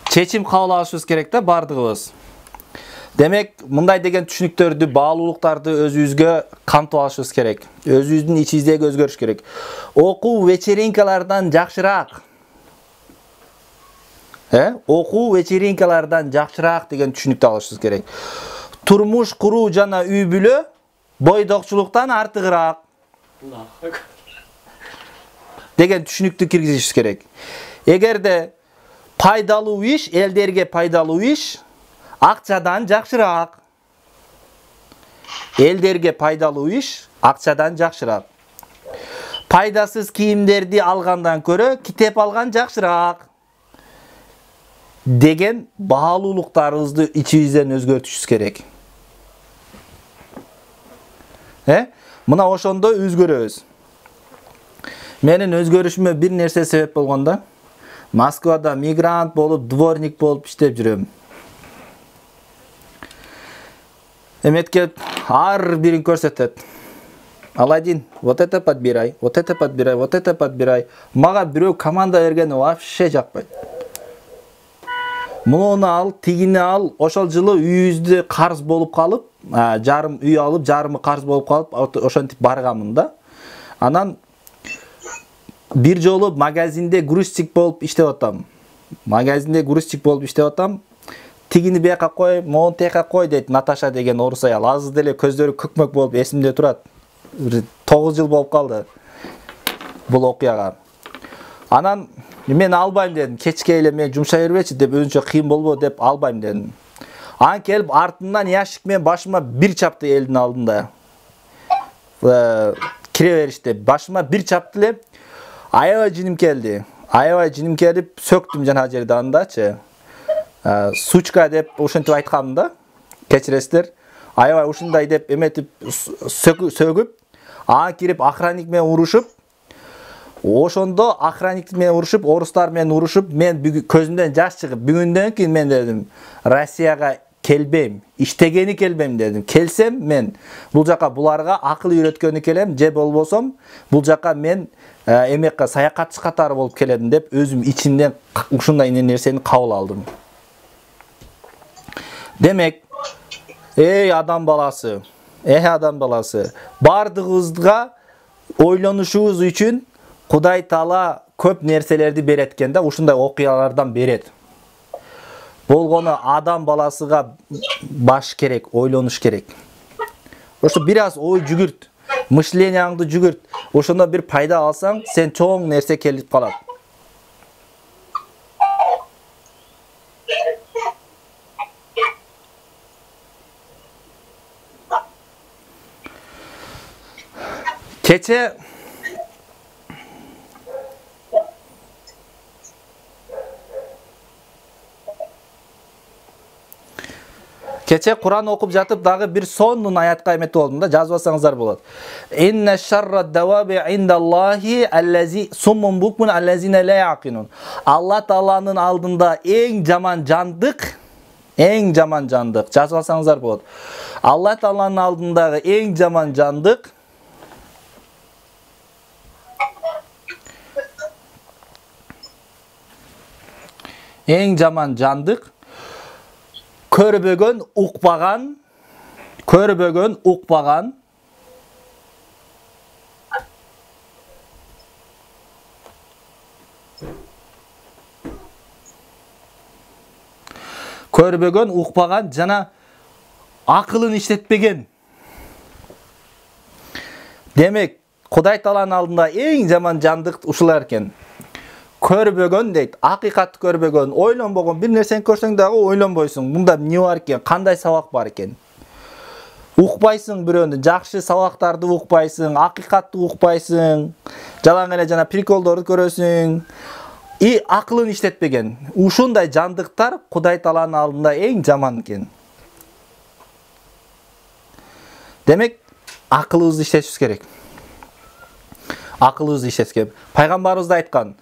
чечим кабыл алышыбыз керек да бардыгыбыз. Демек, мындай деген түшүнүктөрдү, баалуулуктарды өзүбүзгө камтып алышыбыз керек. Өзүбүздүн ичибиздеги өзгөрүш керек. Окуу вечеринкалардан жакшыраак. Окуу вечеринкалардан жакшыраак деген түшүнүктү алышыбыз керек. Турмуш куруу жана үй бүлө бойдокчулуктан артыгыраак деген түшүнүктү киргизишибиз керек. Эгерде пайдалуу иш, элдерге пайдалуу иш акчадан жакшыраак. Элдерге пайдалуу иш акчадан жакшыраак. Пайдасыз кийимдерди алгандан көрө китеп алган жакшыраак деген баалуулуктарыбызды ичибизден өзгөртүшүбүз керек. Мына ошондо өзгөрөбүз. Менин өзгөрүшүмө бир нерсе себеп болгондо, Москвада мигрант болуп, дворник болуп иштеп жүрөм. Эметке ар бирин көрсөтөт. Аладдин, вот это подбирай, вот это подбирай, вот это подбирай. Мага бирөө команда бергени вообще жакпайт. Муну ал, тигини ал, ошол жылы үйүбүздө карыз болуп калып, жарым үй алып, жарымы карыз болуп калып, ошентип барганмын да. Анан бир жолу магазинде грузчик болуп иштеп атам. Тигини бияка кой, моун тияка кой дейт Наташа деген орус аял. Азыр деле көздөрү көкмөк болуп эсимде турат. 9 жыл болуп калды бул окуяга. Анан мен албайм дедим. Кечке эле мен жумшай бербечи деп өзүнчө кыйын болбо деп албайм дедим. Анан келип артынан ящик менен башыма бир чапты элдин алдында. Кире беришти. Башыма бир чапты эле. Аябай жиним келди. Келип сөктүм жана жерде андачы. Сучка деп ошентип айткам да. Кечиресиздер. Аябай ушундай деп эметип сөгүп, ага кирип охранник менен урушуп, ошондо охранник менен урушуп, орустар менен урушуп, мен көзүмдөн жаш чыгып, бүгүндөн кийин мен дедим, Россияга келбейм, иштегени келбейм дедим. Келсем мен бул жака буларга акыл үйрөткөнү келем, же болбосом бул жака мен эмекке саякатчы катары болуп келедим деп өзүм ичимден ушундай нерсени кабыл алдым. Демек, адам баласы, бардыгыбызга ойлонушубуз үчүн Кудай Таала көп нерселерди берет экен да, ушундай окуялардан берет. Болгону адам баласыга баш керек, ойлонуш керек. Ошо бир аз ой жүгүрт, мышлениеңди жүгүрт. Ошондо бир пайда алсаң, сен чоң нерсе келип калат. Кече Куран окуп жатып дагы бир сонун аятка эметип болдум да, жазбасаңыздар болот. Инна шарра даваби индаллахи аллази суммун букмун аллазина ла яқинун. Алла Тааланын алдында эң жаман жандык, жазбасаңыздар болот. Алла Тааланын алдындагы эң жаман жандык көрбөгөн, укпаган жана акылын иштетпеген. Демек, Кудай Тааланын алдында эң жаман жандык ушулар экен. Көрбөгөн дейт, акыйкатты көрбөгөн, ойлонбогон, бир нерсени көрсөң дагы ойлонбойсуң. Мында эмне бар экен, кандай сабак бар экен? Укпайсың бирөөнү, жакшы сабактарды укпайсың, акыйкатты укпайсың, жалаң эле жана приколдорду көрөсүң. Акылын иштетпеген. Ушундай жандыктар Кудай Тааланын алдында эң жаман экен. Демек, акылыбызды иштетишибиз керек. Пайгамбарыбыз да айткан,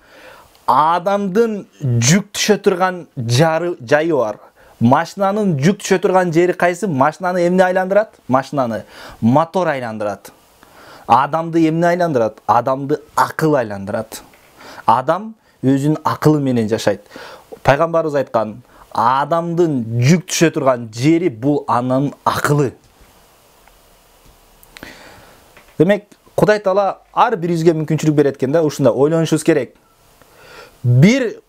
адамдын жүк түшө турган жайы бар. Машинанын жүк түшө турган жери кайсы? Машинаны эмне айландырат? Машинаны мотор айландырат. Адамды эмне айландырат? Адамды акыл айландырат. Адам өзүнүн акылы менен жашайт. Пайгамбарыбыз айткан, адамдын жүк түшө турган жери бул анын акылы. Демек, Кудай Таала ар бирибизге мүмкүнчүлүк берет экен да, ушундай ойлонушубуз керек. Бир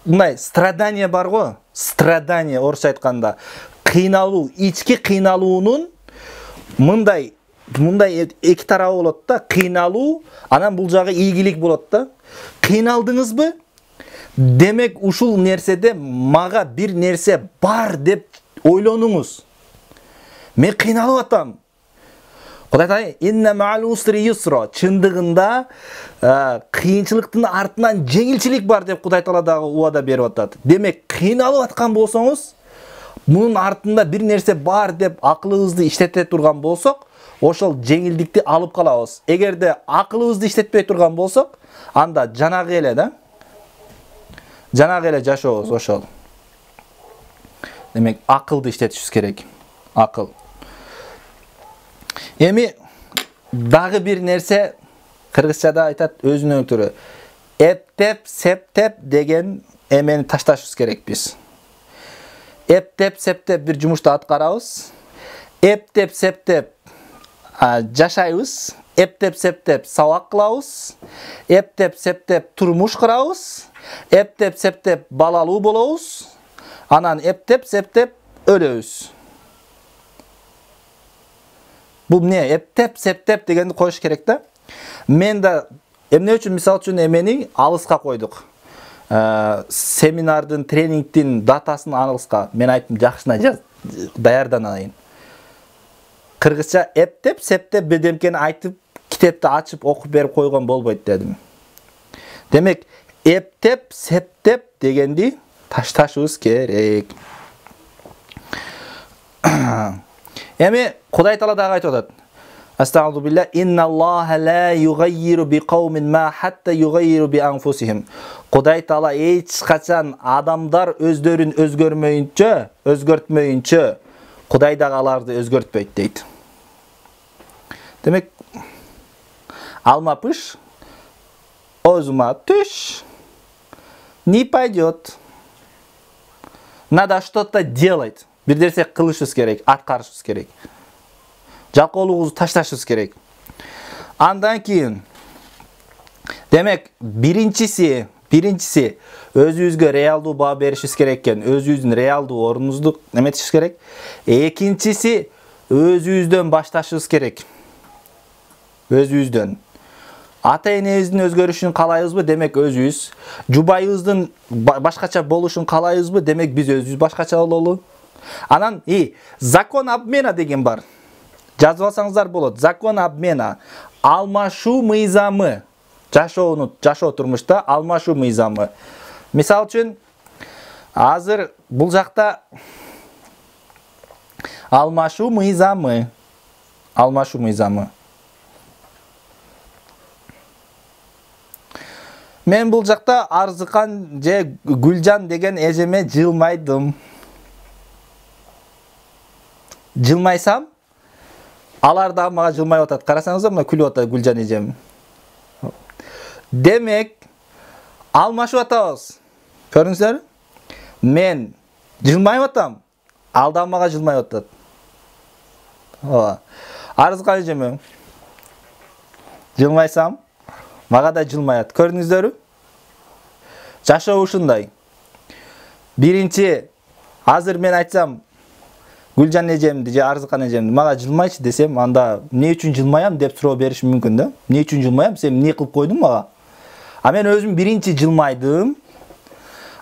мындай страдание бар го, страдание орусча айтканда, кыйналуу, ички кыйналуунун мындай эки тарабы болот да, кыйналуу, анан бул жагы ийгилик болот да. Кыйналдыңызбы? Демек, ушул нерседе мага бир нерсе бар деп ойлонуңуз. Мен кыйналып атам. Кудай Таала инна ма'ал усри юсра, чындыгында кыйынчылыктын артынан жеңилчилик бар деп Кудай Таала дагы убада берип атат. Демек, кыйналып аткан болсоңуз, мунун артында бир нерсе бар деп акылыбызды иштете турган болсок, ошол жеңилдикти алып калабыз. Эгерде акылыбызды иштетпей турган болсок, анда жанагы эле да. Жанагы эле жашообуз ошол. Демек, акылды иштетишибиз керек. Акыл. Эми дагы бир нерсе кыргызчада айтат өзүнүн өктүрү. Эптеп, септеп деген эмени ташташыбыз керек биз. Эптеп, септеп бир жумушту аткарабыз. Эптеп, септеп жашайбыз. Эптеп, септеп сабак кылабыз. Эптеп, септеп турмуш курабыз. Эптеп, септеп балалуу болобуз. Анан эптеп, септеп өлөбүз. Бул эмне? Эптеп, септеп дегенди коюш керек да. Мен да эмне үчүн, мисал үчүн эмени алыска койдук. Семинардын, тренингдин датасын алыска. Мен айттым, жакшына даярданайын. Кыргызча эптеп, септеп бирдемкени айтып, китепти ачып окуп берип койгон болбойт дедим. Демек, эптеп, септеп дегенди ташташыбыз керек. Эми Кудай Таала дагы айтып атат. Астагфиру билла, инналлаха ла югаййиру биқаумин ма хатта югаййиру би анфусихим. Кудай Таала эч качан адамдар өздөрүн өзгөртмөйүнчө, Кудай дагы аларды өзгөртпөйт дейт. Демек, алма-пыш озума түш, не пойдет. Надо что-то делать. Бир нерсе кылышыбыз керек, аткарышыбыз керек. Жалкоолугубузду ташташыбыз керек. Андан кийин, демек, биринчиси өзүбүзгө реалдуу баа беришибиз керек экен, өзүбүздүн реалдуу ордунубузду эметишибиз керек. Экинчиси, өзүбүздөн башташыбыз керек. Өзүбүздөн. Ата-энебиздин өзгөрүшүн каалайбызбы? Демек, өзүбүз. Жубайыбыздын башкача болушун каалайбызбы? Демек, биз өзүбүз башкача бололу. Анан, закон обмена деген бар. Жазып алсаңыздар болот. Закон обмена. Алмашуу мыйзамы. Жашоо турмушта алмашуу мыйзамы. Мисал үчүн, азыр бул жакта алмашуу мыйзамы. Мен бул жакта Арзыкан же Гүлжан деген эжеме жылмайдым. Жылмайсам, алар да мага жылмай атат. Карасаңыздар, мына күлүп атат Гүлжан эжем. Демек, алмашып атабыз. Көрүңүздөр? Мен жылмай атам, ал да мага жылмай атат. Арзыкан эжеме жылмайсам, мага да жылмаят. Көрдүңүздөрбү? Жашоо ушундай. Биринчи, азыр мен айтсам, Гүлжан эжемди же Арзыкан эжемди мага жылмайчы десем, анда эмне үчүн жылмаям деп суроо бериш мүмкүн да. Эмне үчүн жылмаям? Сен эмне кылып койдуң мага? А мен өзүм биринчи жылмайдым.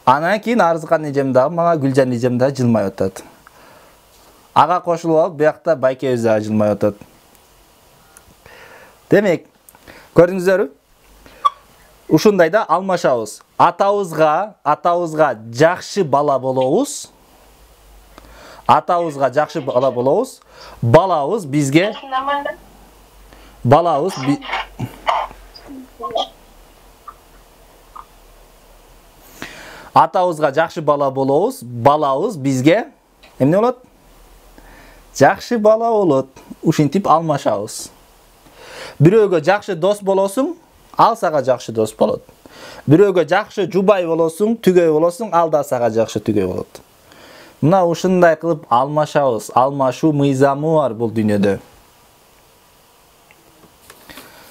Анан кийин Арзыкан эжем дагы мага, Гүлжан эжем дагы жылмай атат. Ага кошулуп алып, биякта байкебиз дагы жылмай атат. Демек, көрдүңүздөрбү? Ушундай да алмашабыз. Атабызга жакшы бала болобуз. Балабыз бизге атабызга жакшы бала болобуз. Балабыз бизге эмне болот? Жакшы бала болот. Ушинтип алмашабыз. Бирөөгө жакшы дос болосуң, ал сага жакшы дос болот. Бирөөгө жакшы жубай болосуң, түгөй болосуң, ал да сага жакшы түгөй болот. Мына ушундай кылып алмашабыз. Алмашуу мыйзамы бар бул дүйнөдө.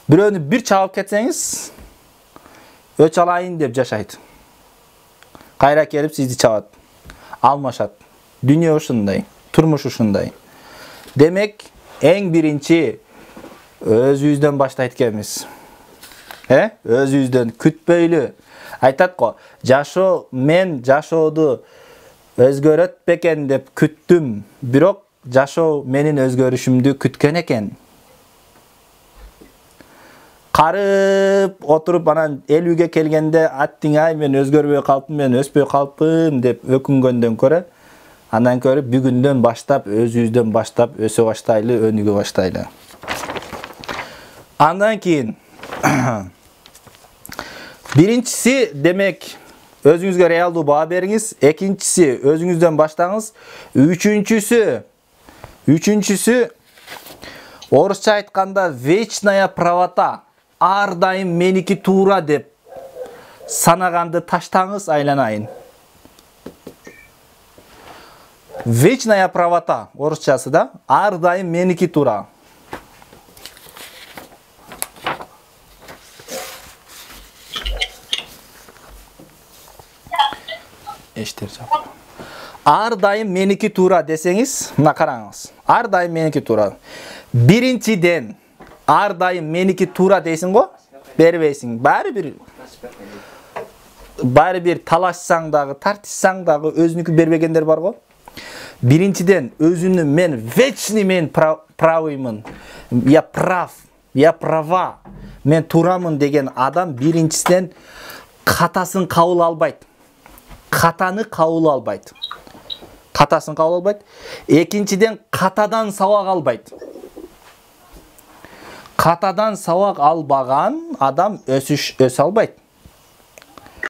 Бирөөнү бир чабып кетсеңиз, өч алайын деп жашайт. Кайра келип сизди чабат. Алмашат. Дүйнө ушундай, турмуш ушундай. Демек, эң биринчи өзүбүздөн баштайт экенбиз. Өзүбүздөн күтпөйлү. Айтат го, мен жашоодо өзгөрөт бекен деп күттүм, бирок жашоо менин өзгөрүшүмдү күткөн экен. Карып отуруп анан 50-ге келгенде аттың ай мен өзгөрбөй калыптым, мен өспөй калыптым деп өкүнгөндөн көрө, андан көрүп бүгүндөн баштап, өзүбүздөн баштап өсө баштайлы, өнүгө баштайлы. Андан кийин биринчиси демек өзүңүзгө реалдуу баа бериңиз, экинчиси өзүңүздөн баштаңыз, үчүнчүсү орусча айтканда вечная правота, ар дайым меники туура деп санаганды таштаңыз, айланайын. Вечная правота орусчасы да, ар дайым меники туура. Ар дайым меники туура десеңиз, мына караңыз. Ар дайым меники туура. Биринчиден ар дайым меники туура дейсиң го? Бербейсиң. Баары бир талашсаң дагы, тартышсаң дагы өзүнүкү бербегендер бар го? Биринчиден өзүнүн мен вечный мен правыймын. Я прав, я права. Мен турамын деген адам биринчиден катасын кабыл албайт. Катаны кабыл албайт. Катасын кабыл албайт. Экинчиден катадан сабак албайт. Катадан сабак албаган адам өсө албайт.